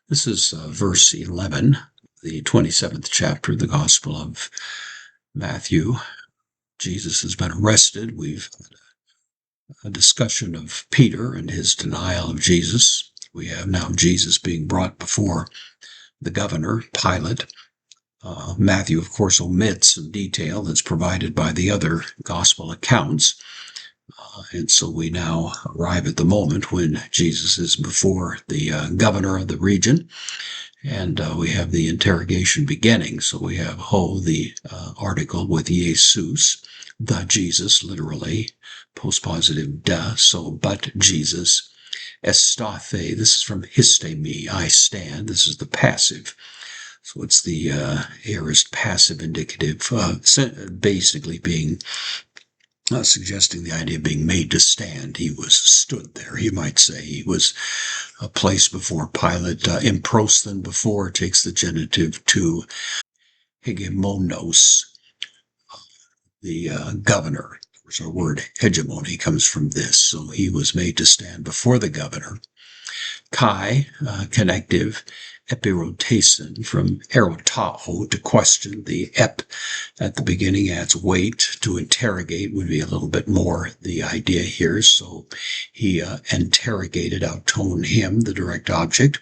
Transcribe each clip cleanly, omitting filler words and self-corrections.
This is verse 11, the 27th chapter of the Gospel of Matthew. Jesus has been arrested. We've had a discussion of Peter and his denial of Jesus. We have now Jesus being brought before the governor, Pilate. Matthew, of course, omits some detail that's provided by the other gospel accounts. And so we now arrive at the moment when Jesus is before the governor of the region. And we have the interrogation beginning. So we have the article with Jesus, the Jesus, literally, postpositive da, so but Jesus, estathe, this is from histemi, I stand, this is the passive. So it's the aorist passive indicative, basically being suggesting the idea of being made to stand. He was stood there, you might say. He was placed before Pilate. Improsthen before takes the genitive to hegemonos, the governor. Of course, our word hegemony comes from this. So he was made to stand before the governor. Kai, connective, epirotasin, from erotao, to question. The ep at the beginning adds weight. To interrogate would be a little bit more the idea here. So he interrogated, outtoned him, the direct object.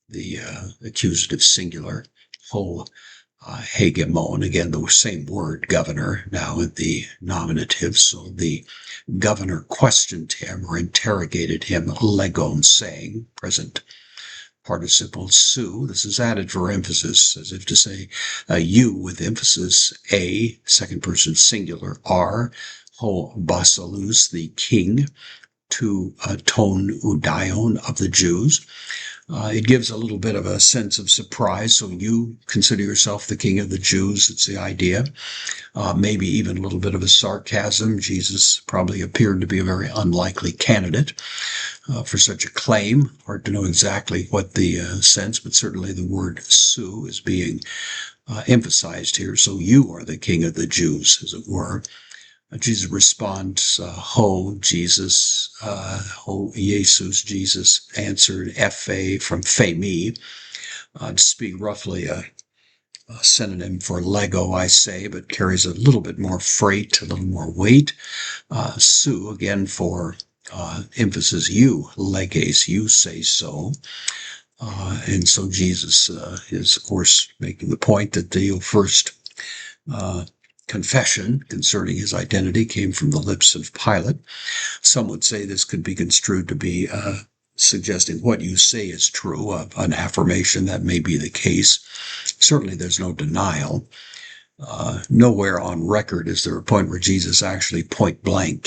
The accusative singular, hegemon, again the same word, governor, now in the nominative. So the governor questioned him or interrogated him, legon, saying, present participle su. This is added for emphasis, as if to say you with emphasis, a, second person singular, r, ho basalus, the king, to ton udaion of the Jews. It gives a little bit of a sense of surprise. So you consider yourself the king of the Jews. It's the idea. Maybe even a little bit of a sarcasm. Jesus probably appeared to be a very unlikely candidate for such a claim. Hard to know exactly what the sense, but certainly the word su is being emphasized here. So you are the king of the Jews, as it were. Jesus responds, Jesus, Jesus, Jesus answered, F-A from Femi, to speak roughly a synonym for Lego, I say, but carries a little bit more freight, a little more weight. Su, again, for emphasis, you, leges, you say so. And so Jesus is, of course, making the point that the first confession concerning his identity came from the lips of Pilate. Some would say this could be construed to be suggesting what you say is true, an affirmation. That may be the case. Certainly there's no denial. Nowhere on record is there a point where Jesus actually point blank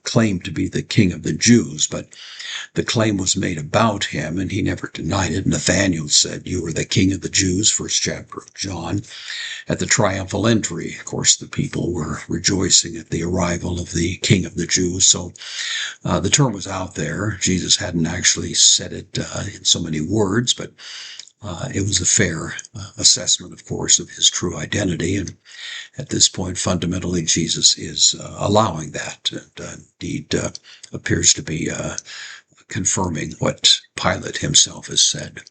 claimed to be the king of the Jews, but the claim was made about him and he never denied it. Nathanael said, you are the king of the Jews, first chapter of John. At the triumphal entry, of course, the people were rejoicing at the arrival of the king of the Jews. So the term was out there. Jesus hadn't actually said it in so many words, but it was a fair assessment, of course, of his true identity. And at this point, fundamentally, Jesus is allowing that and indeed appears to be confirming what Pilate himself has said.